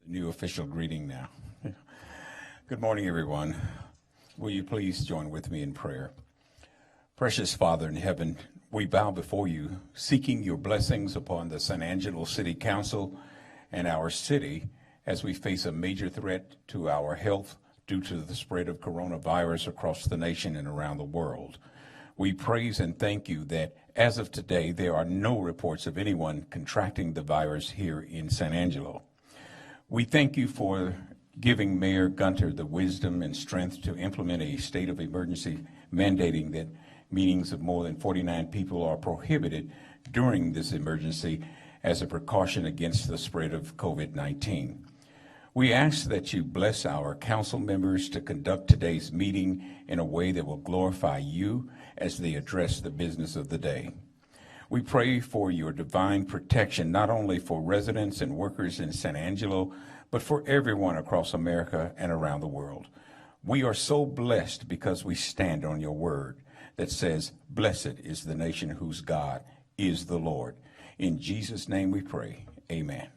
New official greeting now. Good morning, everyone. Will you please join with me in prayer? Precious Father in heaven, we bow before you, seeking your blessings upon the San Angelo City Council and our city as we face a major threat to our health due to the spread of coronavirus across the nation and around the world. We praise and thank you that as of today, there are no reports of anyone contracting the virus here in San Angelo. We thank you for giving Mayor Gunter the wisdom and strength to implement a state of emergency mandating that meetings of more than 49 people are prohibited during this emergency as a precaution against the spread of COVID-19. We ask that you bless our council members to conduct today's meeting in a way that will glorify you as they address the business of the day. We pray for your divine protection, not only for residents and workers in San Angelo, but for everyone across America and around the world. We are so blessed because we stand on your word that says, "Blessed is the nation whose God is the Lord." In Jesus' name we pray. Amen.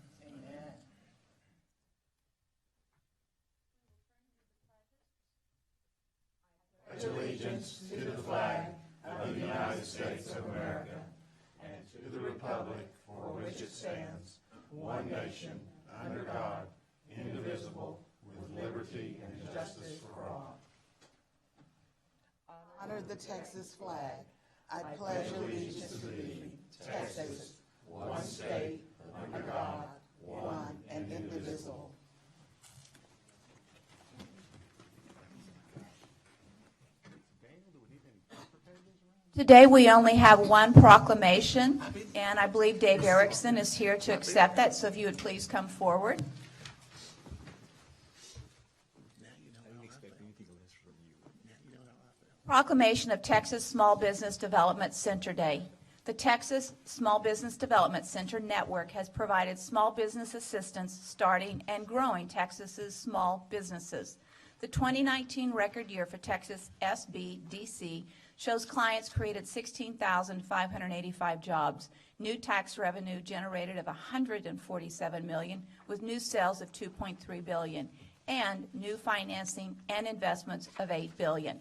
I pledge allegiance to the flag of the United States of America and to the republic for which it stands, one nation, under God, indivisible, with liberty and justice for all. Honor the Texas flag. I pledge allegiance to thee, Texas, one state, under God, one and indivisible. Today we only have one proclamation, and I believe Dave Erickson is here to accept that, so if you would please come forward. Proclamation of Texas Small Business Development Center Day. The Texas Small Business Development Center Network has provided small business assistance starting and growing Texas's small businesses. The 2019 record year for Texas SBDC shows clients created 16,585 jobs, new tax revenue generated of $147 million, with new sales of $2.3 billion, and new financing and investments of $8 billion.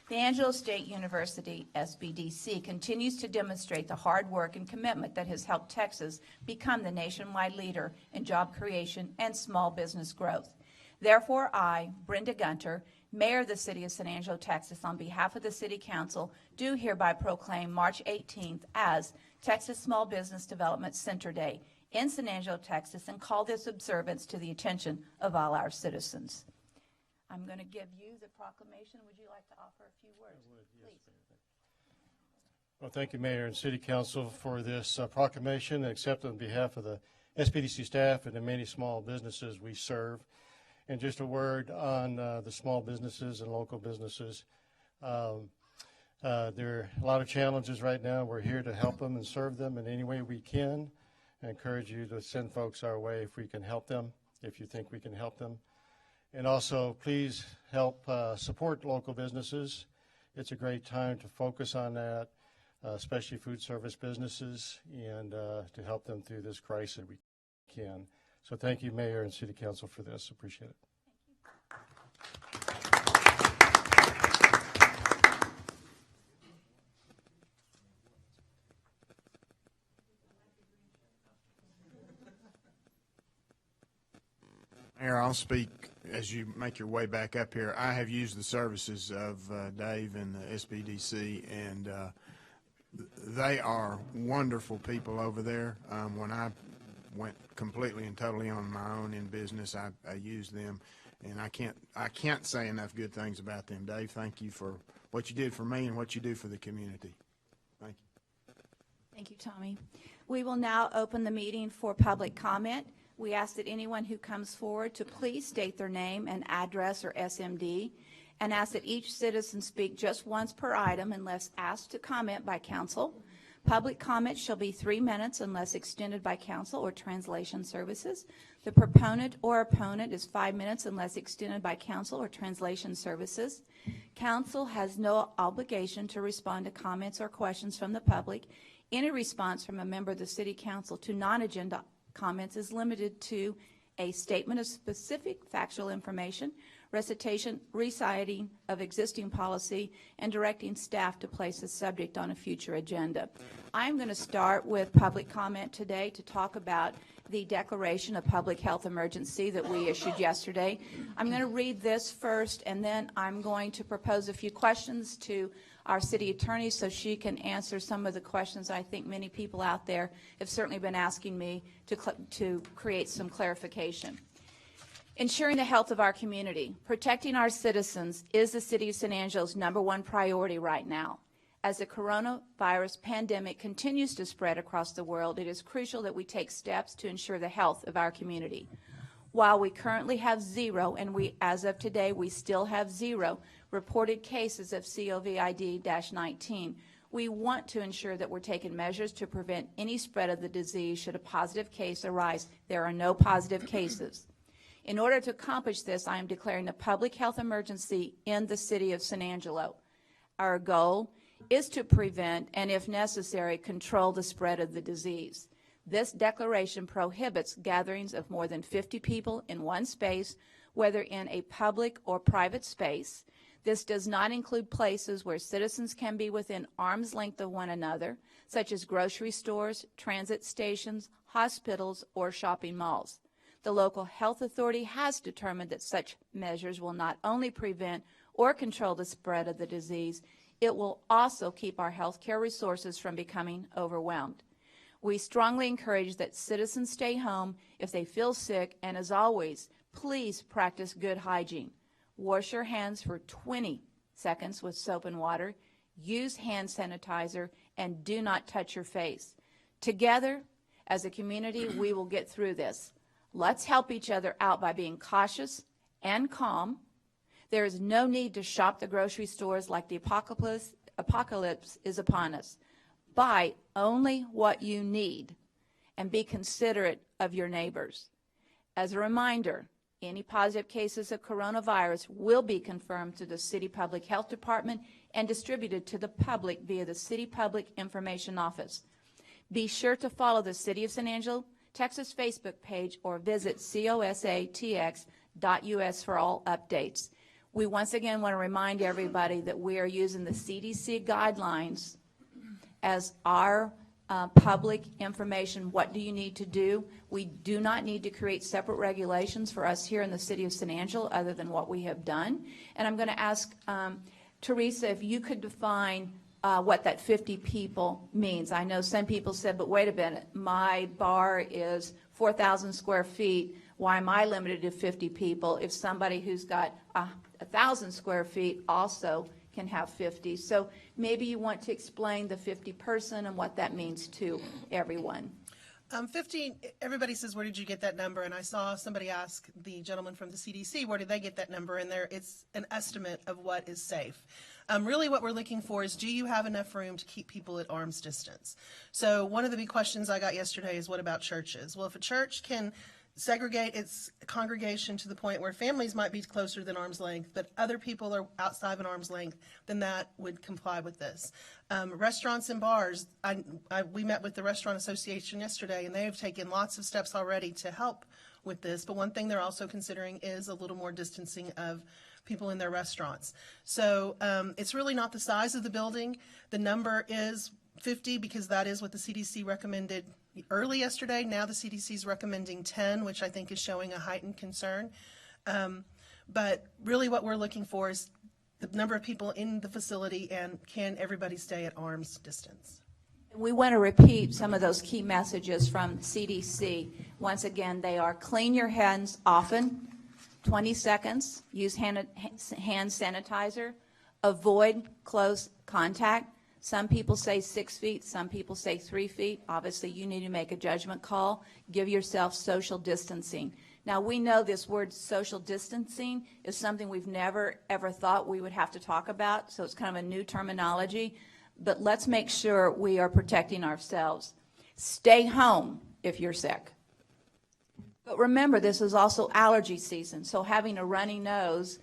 The Angelo State University, SBDC, continues to demonstrate the hard work and commitment that has helped Texas become the nationwide leader in job creation and small business growth. Therefore, I, Brenda Gunter, Mayor of the City of San Angelo, Texas, on behalf of the City Council, do hereby proclaim March 18th as Texas Small Business Development Center Day in San Angelo, Texas, and call this observance to the attention of all our citizens. I'm going to give you the proclamation. Would you like to offer a few words? I would, yes, Please. Well, thank you, Mayor and City Council, for this proclamation, accepted on behalf of the SBDC staff and the many small businesses we serve. And just a word on the small businesses and local businesses. There are a lot of challenges right now. We're here to help them and serve them in any way we can. I encourage you to send folks our way if we can help them, if you think we can help them. And also, please help support local businesses. It's a great time to focus on that, especially food service businesses, and to help them through this crisis we can. So thank you, Mayor and City Council, for this. Appreciate it. Mayor, I'll speak as you make your way back up here. I have used the services of Dave and the SBDC, and they are wonderful people over there. When I went completely and totally on my own in business, I used them, and I can't say enough good things about them. Dave, thank you for what you did for me and what you do for the community. Thank you. Thank you, Tommy. We will now open the meeting for public comment. We ask that anyone who comes forward to please state their name and address or SMD, and ask that each citizen speak just once per item unless asked to comment by council. Public comment shall be 3 minutes unless extended by council or translation services. The proponent or opponent is 5 minutes unless extended by council or translation services. Council has no obligation to respond to comments or questions from the public. Any response from a member of the City Council to non-agenda comments is limited to a statement of specific factual information, reciting of existing policy, and directing staff to place the subject on a future agenda. I'm going to start with public comment today to talk about the declaration of public health emergency that we issued yesterday. I'm going to read this first, and then I'm going to propose a few questions to our city attorney so she can answer some of the questions I think many people out there have certainly been asking me to create some clarification. Ensuring the health of our community, protecting our citizens is the City of San Angelo's #1 priority right now. As the coronavirus pandemic continues to spread across the world, it is crucial that we take steps to ensure the health of our community. While we currently have zero, and as of today, we still have 0 reported cases of COVID-19, we want to ensure that we're taking measures to prevent any spread of the disease should a positive case arise. There are no positive cases. In order to accomplish this, I am declaring a public health emergency in the City of San Angelo. Our goal is to prevent and, if necessary, control the spread of the disease. This declaration prohibits gatherings of more than 50 people in one space, whether in a public or private space. This does not include places where citizens can be within arm's length of one another, such as grocery stores, transit stations, hospitals, or shopping malls. The local health authority has determined that such measures will not only prevent or control the spread of the disease, it will also keep our healthcare resources from becoming overwhelmed. We strongly encourage that citizens stay home if they feel sick, and as always, please practice good hygiene. Wash your hands for 20 seconds with soap and water, use hand sanitizer, and do not touch your face. Together, as a community, we will get through this. Let's help each other out by being cautious and calm. There is no need to shop the grocery stores like the apocalypse is upon us. Buy only what you need and be considerate of your neighbors. As a reminder, Any positive cases of coronavirus will be confirmed to the City Public Health Department and distributed to the public via the City Public Information Office. Be sure to follow the City of San Angelo, Texas Facebook page or visit cosatx.us for all updates. We once again want to remind everybody that we are using the CDC guidelines as our public information. What do you need to do? We do not need to create separate regulations for us here in the City of San Angelo other than what we have done. And I'm going to ask Teresa if you could define what that 50 people means. I know some people said, but wait a minute, my bar is 4,000 square feet. Why am I limited to 50 people if somebody who's got 1,000 square feet also can have 50? So maybe you want to explain the 50 person and what that means to everyone. 50, everybody says, where did you get that number? And I saw somebody ask the gentleman from the CDC, where did they get that number? And there, it's an estimate of what is safe. Really what we're looking for is, do you have enough room to keep people at arm's distance? So one of the big questions I got yesterday is, what about churches? Well, if a church can segregate its congregation to the point where families might be closer than arm's length, but other people are outside of arm's length, then that would comply with this. Restaurants and bars, we met with the Restaurant Association yesterday, and they've taken lots of steps already to help with this, but one thing they're also considering is a little more distancing of people in their restaurants. So it's really not the size of the building. The number is 50 because that is what the CDC recommended early yesterday. Now the CDC is recommending 10, which I think is showing a heightened concern. But really what we're looking for is the number of people in the facility and can everybody stay at arm's distance. We want to repeat some of those key messages from CDC. Once again, they are clean your hands often, 20 seconds, use hand sanitizer, avoid close contact. Some people say 6 feet, some people say 3 feet. Obviously, you need to make a judgment call. Give yourself social distancing. Now, we know this word social distancing is something we've never, ever thought we would have to talk about, so it's kind of a new terminology. But let's make sure we are protecting ourselves. Stay home if you're sick. But remember, this is also allergy season, so having a runny nose,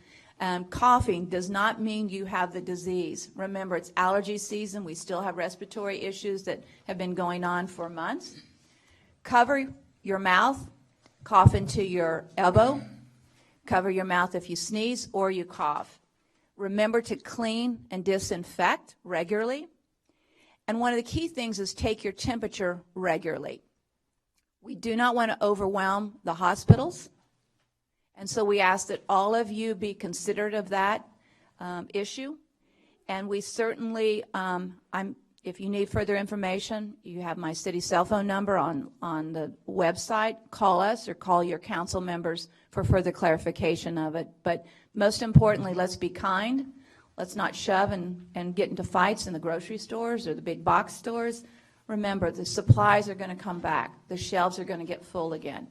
coughing does not mean you have the disease. Remember, it's allergy season. We still have respiratory issues that have been going on for months. Cover your mouth, cough into your elbow. Cover your mouth if you sneeze or you cough. Remember to clean and disinfect regularly. And one of the key things is take your temperature regularly. We do not want to overwhelm the hospitals. And so we ask that all of you be considerate of that issue. And we certainly, if you need further information, you have my city cell phone number on the website. Call us or call your council members for further clarification of it. But most importantly, let's be kind. Let's not shove and get into fights in the grocery stores or the big box stores. Remember, the supplies are going to come back. The shelves are going to get full again.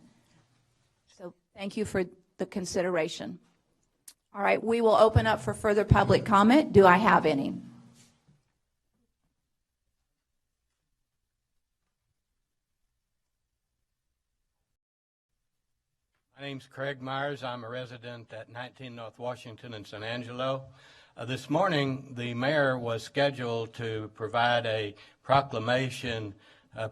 So thank you for the consideration. All right, we will open up for further public comment. Do I have any? My name's Craig Myers. I'm a resident at 19 North Washington in San Angelo. This morning, the mayor was scheduled to provide a proclamation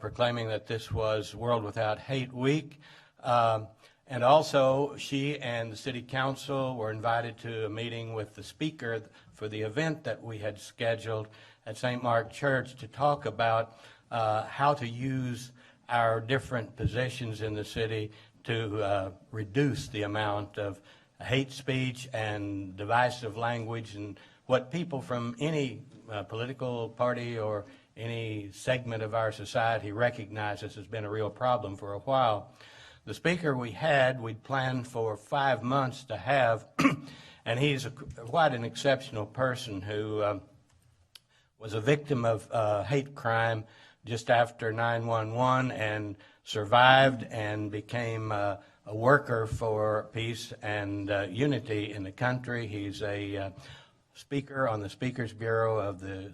proclaiming that this was World Without Hate Week. And also, she and the city council were invited to a meeting with the speaker for the event that we had scheduled at St. Mark Church to talk about how to use our different positions in the city to reduce the amount of hate speech and divisive language and what people from any political party or any segment of our society recognize this has been a real problem for a while. The speaker we'd planned for 5 months to have, and he's quite an exceptional person who was a victim of hate crime just after 9/11 and survived and became a worker for peace and unity in the country. He's a speaker on the Speakers Bureau of the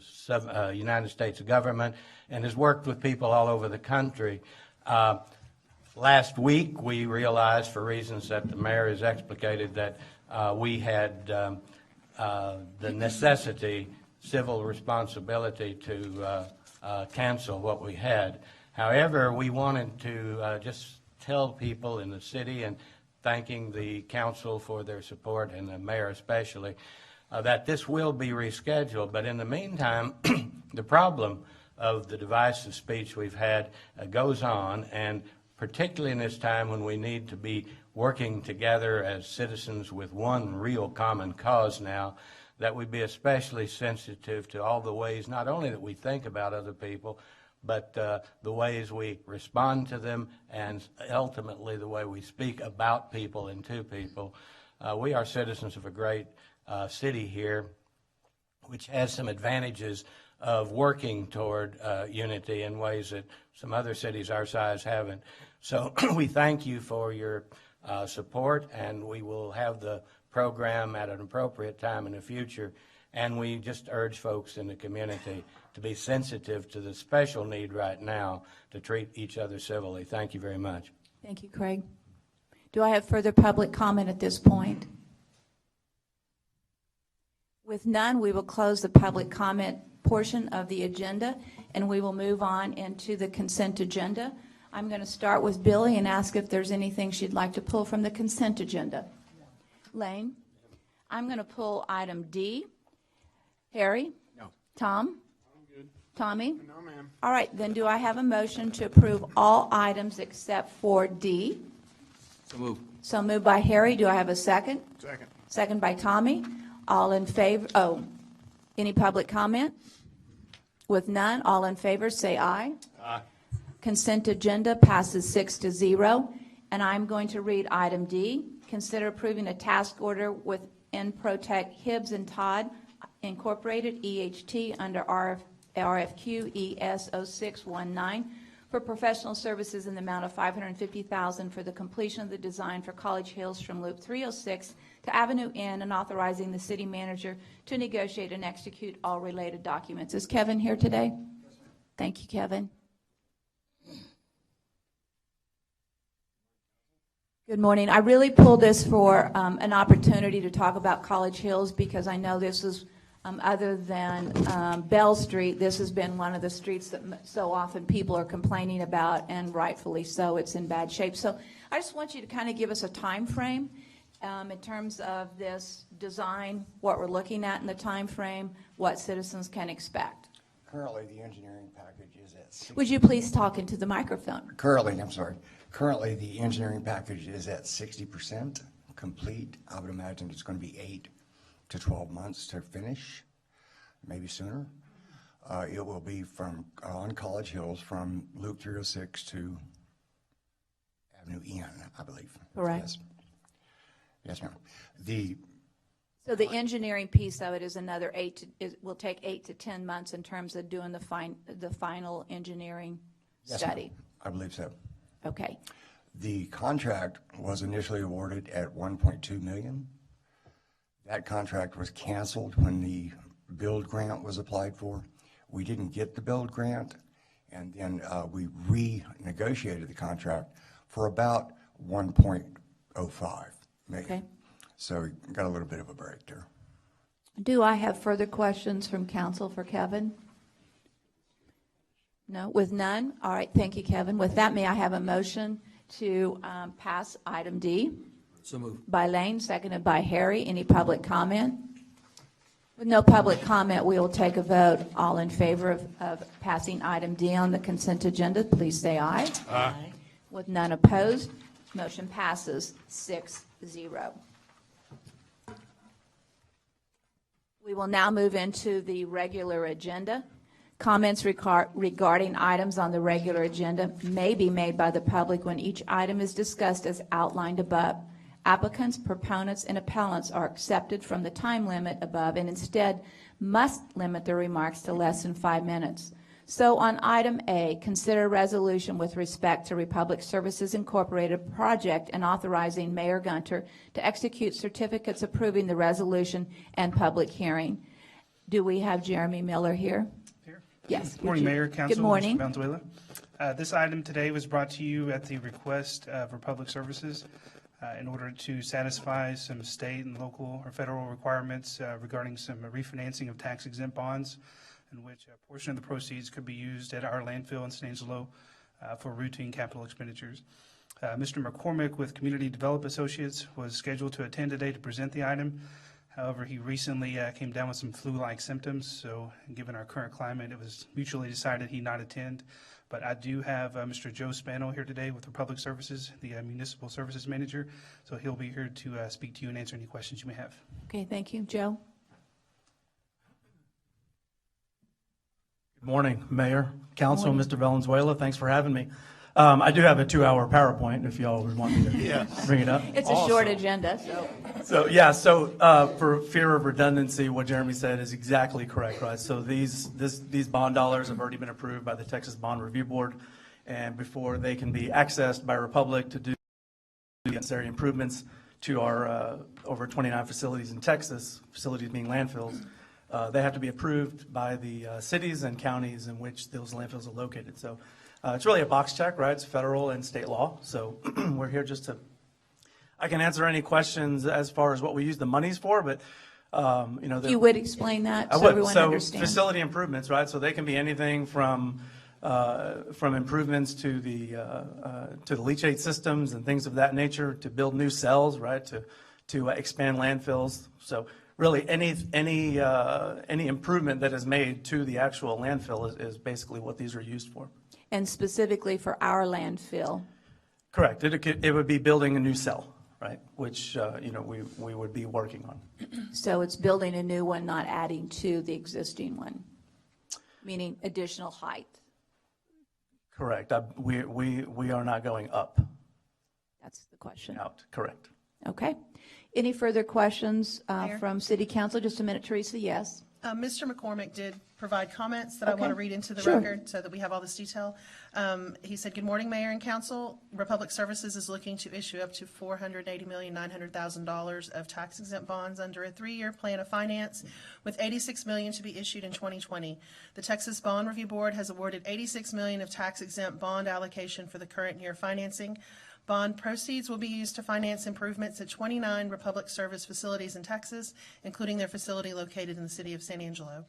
United States government and has worked with people all over the country. Last week, we realized, for reasons that the mayor has explicated, that we had the necessity, civil responsibility to cancel what we had. However, we wanted to just tell people in the city, and thanking the council for their support, and the mayor especially, that this will be rescheduled. But in the meantime, the problem of the divisive speech we've had goes on, and particularly in this time when we need to be working together as citizens with one real common cause now, that we be especially sensitive to all the ways, not only that we think about other people, but the ways we respond to them, and ultimately the way we speak about people and to people. We are citizens of a great city here, which has some advantages of working toward unity in ways that some other cities our size haven't. So we thank you for your support, and we will have the program at an appropriate time in the future. And we just urge folks in the community to be sensitive to the special need right now to treat each other civilly. Thank you very much. Thank you, Craig. Do I have further public comment at this point? With none, we will close the public comment portion of the agenda, and we will move on into the consent agenda. I'm going to start with Billy and ask if there's anything she'd like to pull from the consent agenda. Lane? I'm going to pull item D. Harry? No. Tom? I'm good. Tommy? No, ma'am. All right, then do I have a motion to approve all items except for D? So move. So moved by Harry. Do I have a second? Second. Second by Tommy. All in favor? Oh, any public comment? With none, all in favor say aye. Aye. Consent agenda passes 6-0. And I'm going to read item D. Consider approving a task order with Protect Hibbs and Todd Incorporated, EHT, under RFQ ES 0619 for professional services in the amount of $550,000 for the completion of the design for College Hills from Loop 306 to Avenue N, and authorizing the city manager to negotiate and execute all related documents. Is Kevin here today? Thank you, Kevin. Good morning. I really pulled this for an opportunity to talk about College Hills, because I know this is, other than Bell Street, this has been one of the streets that so often people are complaining about, and rightfully so. It's in bad shape. So I just want you to kind of give us a time frame in terms of this design, what we're looking at in the time frame, what citizens can expect. Currently, the engineering package is at Would you please talk into the microphone? Currently, the engineering package is at 60% complete. I would imagine it's going to be 8 to 12 months to finish, maybe sooner. It will be from on College Hills from Loop 306 to Avenue N, I believe. Correct. Yes, ma'am. So the engineering piece of it is another will take 8 to 10 months in terms of doing the final engineering Yes, study. ma'am. I believe so. Okay. The contract was initially awarded at $1.2 million. That contract was canceled when the build grant was applied for. We didn't get the build grant, and then we renegotiated the contract for about $1.05 million. Okay. So we got a little bit of a break there. Do I have further questions from council for Kevin? No, with none? All right, thank you, Kevin. With that, may I have a motion to pass item D? So move. By Lane, seconded by Harry. Any public comment? With no public comment, we will take a vote. All in favor of passing item D on the consent agenda, please say aye. Aye. With none opposed, motion passes 6-0. We will now move into the regular agenda. Comments regarding items on the regular agenda may be made by the public when each item is discussed as outlined above. Applicants, proponents, and appellants are accepted from the time limit above, and instead must limit their remarks to less than 5 minutes. So on item A, consider a resolution with respect to Republic Services Incorporated project and authorizing Mayor Gunter to execute certificates approving the resolution and public hearing. Do we have Jeremy Miller here? Here. Yes. Good morning, Mayor, Council. Good morning. Mr. Valenzuela. This item today was brought to you at the request of Republic Services in order to satisfy some state and local or federal requirements regarding some refinancing of tax-exempt bonds, in which a portion of the proceeds could be used at our landfill in San Angelo for routine capital expenditures. Mr. McCormick with Community Develop Associates was scheduled to attend today to present the item. However, he recently came down with some flu-like symptoms, so given our current climate, it was mutually decided he not attend. But I do have Mr. Joe Spano here today with Republic Services, the Municipal Services Manager, so he'll be here to speak to you and answer any questions you may have. Okay, thank you. Joe? Good morning, Mayor, Council, Mr. Valenzuela. Thanks for having me. I do have a 2-hour PowerPoint if y'all would want me to bring it up. It's a short agenda, so. So for fear of redundancy, what Jeremy said is exactly correct, right? So these bond dollars have already been approved by the Texas Bond Review Board, and before they can be accessed by Republic to do the necessary improvements to our over 29 facilities in Texas, facilities being landfills, they have to be approved by the cities and counties in which those landfills are located. So it's really a box check, right? It's federal and state law. So we're here just to, I can answer any questions as far as what we use the monies for, but, You would explain that I so would. everyone So understands? facility improvements, right? So they can be anything from improvements to the leachate systems and things of that nature, to build new cells, right? To expand landfills. So really any improvement that is made to the actual landfill is basically what these are used for. And specifically for our landfill? Correct. It would be building a new cell, right? Which, we would be working on. So it's building a new one, not adding to the existing one, meaning additional height? Correct. We are not going up. That's the question. Out. Correct. Okay. Any further questions Mayor? from City Council? Just a minute, Teresa, yes? Mr. McCormick did provide comments that I Okay. want to read into the Sure. record so that we have all this detail. He said, "Good morning, Mayor and Council. Republic Services is looking to issue up to $480,900,000 of tax-exempt bonds under a 3-year plan of finance, with $86 million to be issued in 2020. The Texas Bond Review Board has awarded $86 million of tax-exempt bond allocation for the current year financing. Bond proceeds will be used to finance improvements at 29 Republic Service facilities in Texas, including their facility located in the city of San Angelo.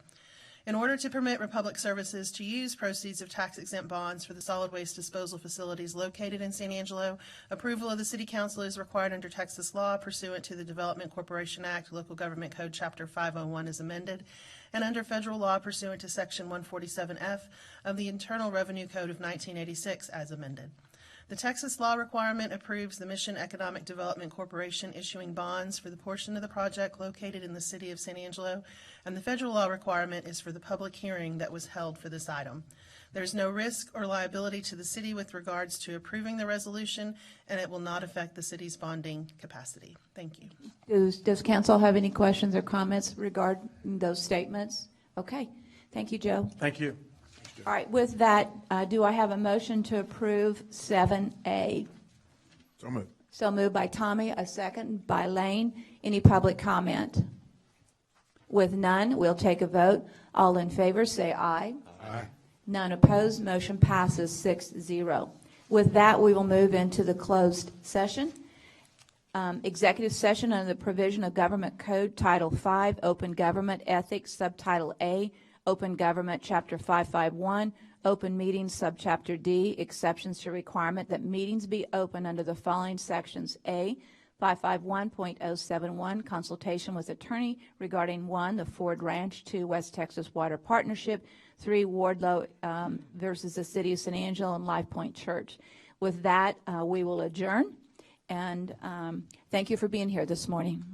In order to permit Republic Services to use proceeds of tax-exempt bonds for the solid waste disposal facilities located in San Angelo, approval of the City Council is required under Texas law pursuant to the Development Corporation Act, Local Government Code Chapter 501 as amended, and under federal law pursuant to Section 147F of the Internal Revenue Code of 1986 as amended. The Texas law requirement approves the Mission Economic Development Corporation issuing bonds for the portion of the project located in the city of San Angelo, and the federal law requirement is for the public hearing that was held for this item. There's no risk or liability to the city with regards to approving the resolution, and it will not affect the city's bonding capacity. Thank you. Does council have any questions or comments regarding those statements? Okay. Thank you, Joe. Thank you. All right, with that, do I have a motion to approve 7A? So moved. So moved by Tommy, a second by Lane. Any public comment? With none, we'll take a vote. All in favor, say aye. Aye. None opposed, motion passes 6-0. With that, we will move into the closed session. Executive session under the provision of Government Code Title V, Open Government Ethics, Subtitle A, Open Government, Chapter 551, Open Meetings, Subchapter D, exceptions to requirement that meetings be open under the following sections. A, 551.071, consultation with attorney regarding 1, the Ford Ranch, 2, West Texas Water Partnership, 3, Wardlow versus the City of San Angelo, and Life Point Church. With that, we will adjourn, and thank you for being here this morning.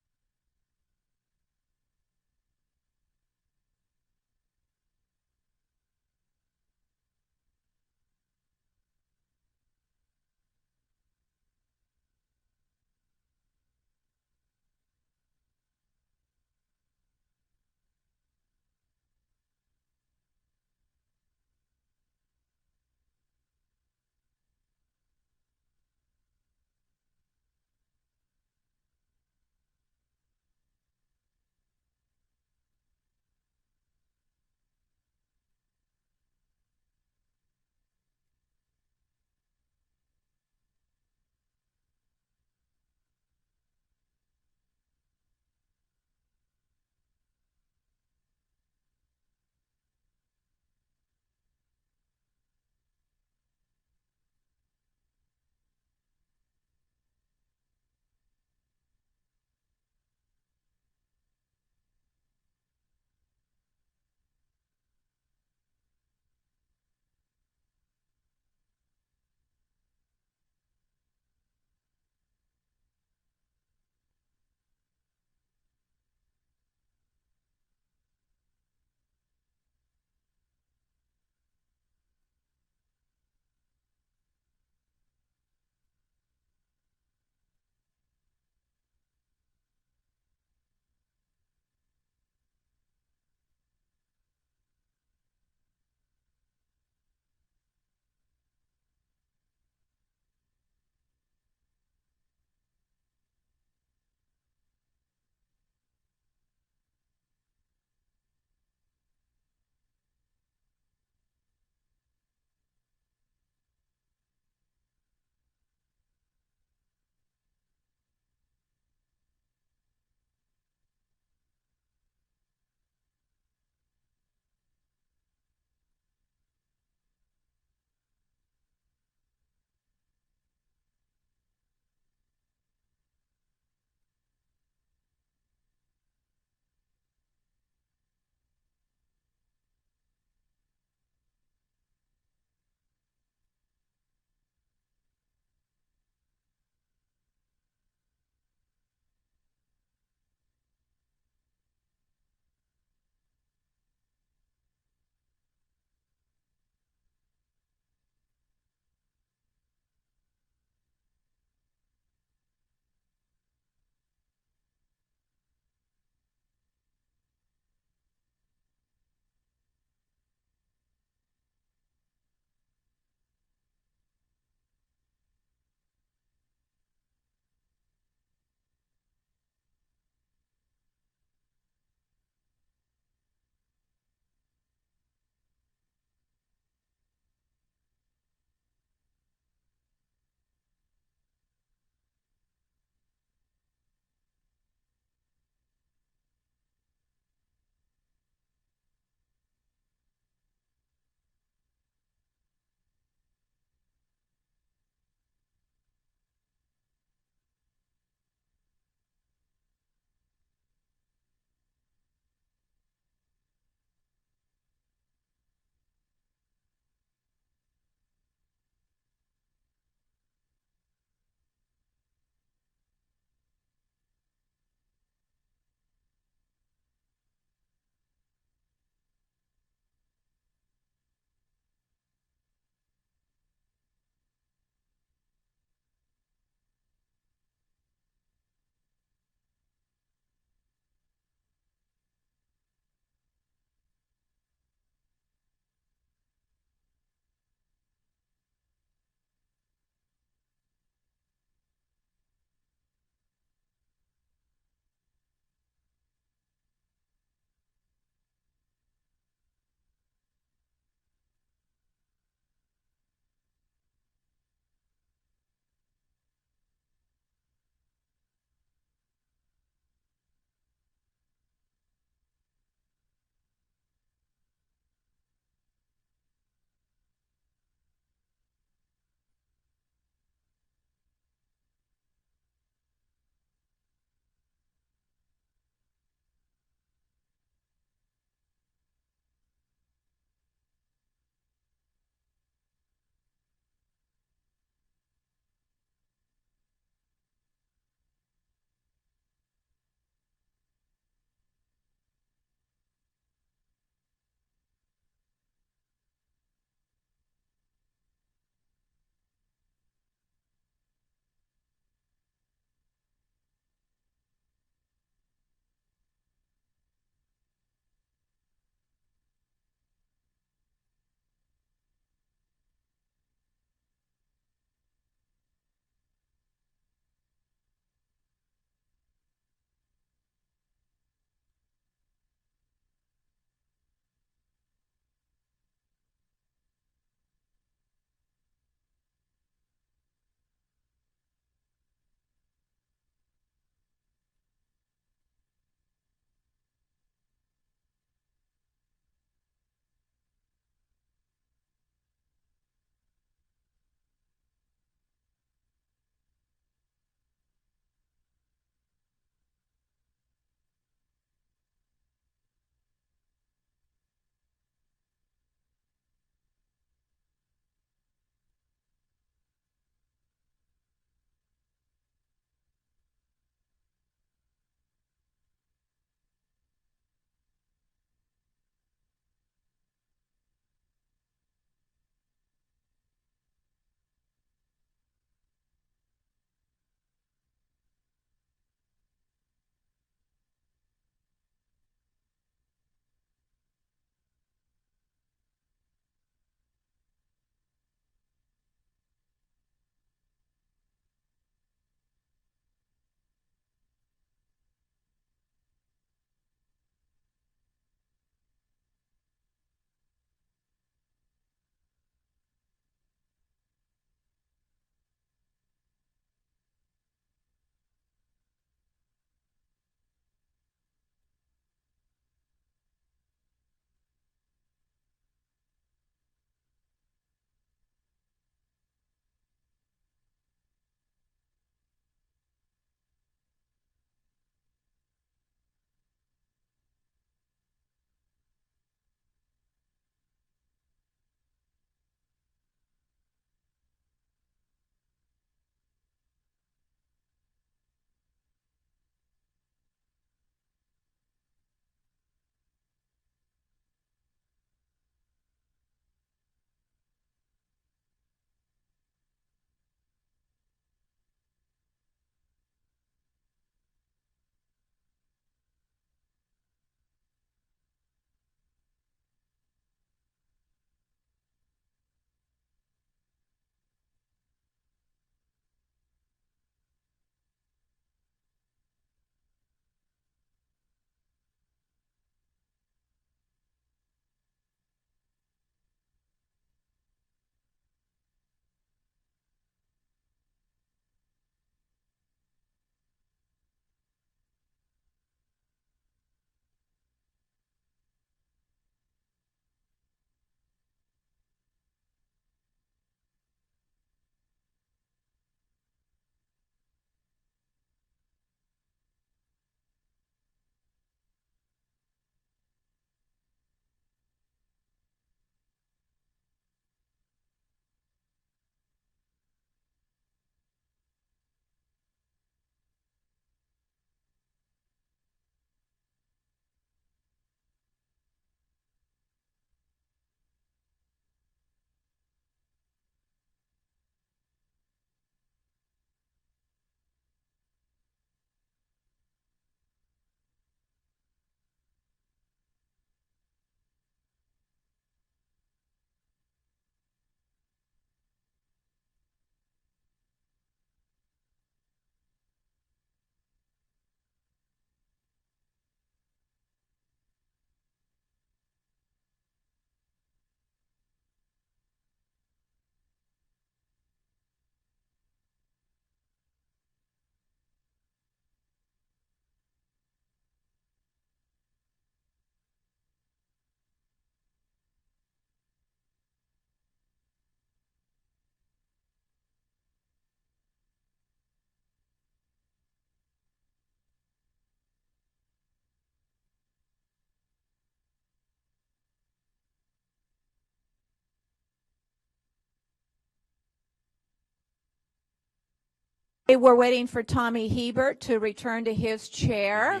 We're waiting for Tommy Hebert to return to his chair.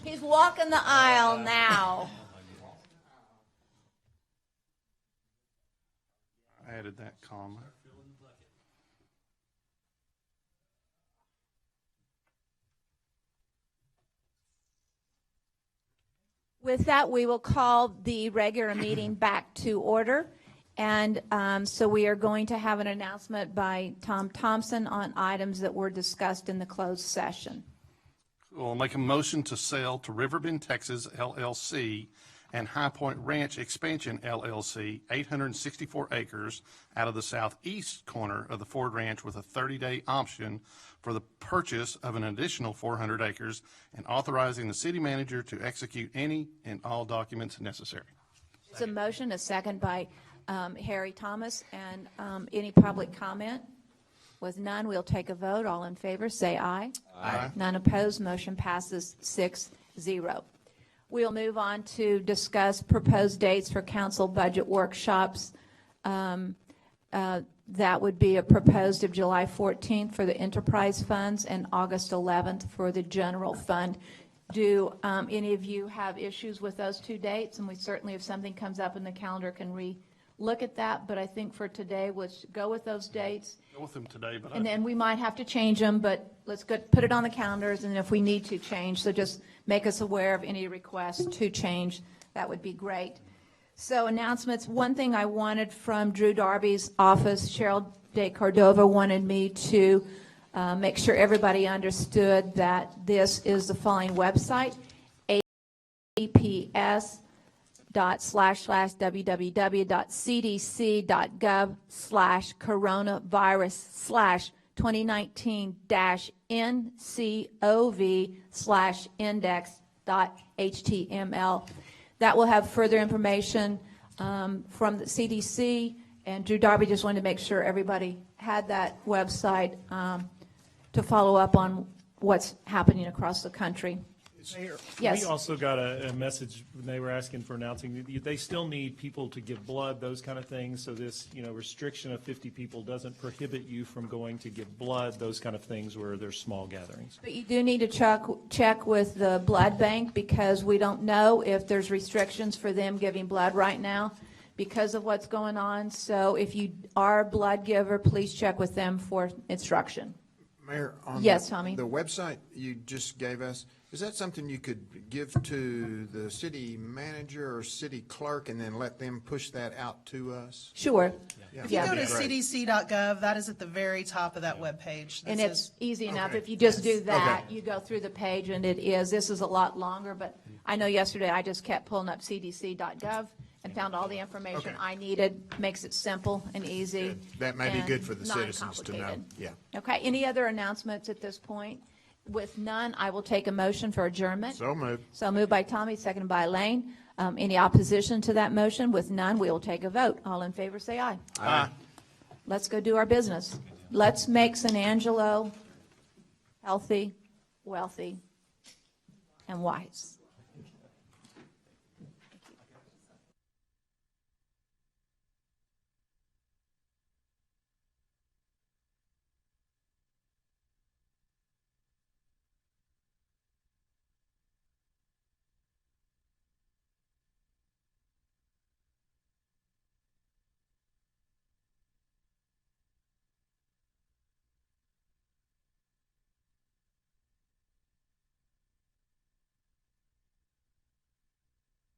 He's walking the aisle now. I added that comma. With that, we will call the regular meeting back to order. And so we are going to have an announcement by Tom Thompson on items that were discussed in the closed session. We'll make a motion to sell to Riverbend, Texas, LLC, and High Point Ranch Expansion, LLC, 864 acres out of the southeast corner of the Ford Ranch with a 30-day option for the purchase of an additional 400 acres and authorizing the city manager to execute any and all documents necessary. It's a motion, a second by Harry Thomas, and any public comment? With none, we'll take a vote. All in favor, say aye. Aye. None opposed, motion passes 6-0. We'll move on to discuss proposed dates for council budget workshops. That would be a proposed of July 14th for the enterprise funds and August 11th for the general fund. Do any of you have issues with those two dates? And we certainly, if something comes up in the calendar, can look at that, but I think for today, let's go with those dates. Go with them today, but And then we might have to change them, but let's put it on the calendars, and if we need to change, so just make us aware of any requests to change. That would be great. So announcements, one thing I wanted from Drew Darby's office, Cheryl De Cordova wanted me to make sure everybody understood that this is the following website, aps.www.cdc.gov/coronavirus/2019-NCOV/index.html. That will have further information from the CDC, and Drew Darby just wanted to make sure everybody had that website to follow up on what's happening across the country. Mayor, Yes. we also got a message when they were asking for announcing that they still need people to give blood, those kind of things. So this, restriction of 50 people doesn't prohibit you from going to give blood, those kind of things where there's small gatherings. But you do need to check with the blood bank, because we don't know if there's restrictions for them giving blood right now because of what's going on. So if you are a blood giver, please check with them for instruction. Mayor, on Yes, Tommy. the website you just gave us, is that something you could give to the city manager or city clerk and then let them push that out to us? Sure. If you go to cdc.gov, that is at the very top of that webpage. And it's easy enough. Okay. If you just do that, Okay. you go through the page, and this is a lot longer, but I know yesterday I just kept pulling up cdc.gov and found all the information Okay. I needed. Makes it simple and easy. Good. That may be and good for the citizens to know. non-complicated. Yeah. Okay, any other announcements at this point? With none, I will take a motion for adjournment. So moved. So moved by Tommy, seconded by Elaine. Any opposition to that motion? With none, we will take a vote. All in favor, say aye. Aye. Let's go do our business. Let's make San Angelo healthy, wealthy, and wise.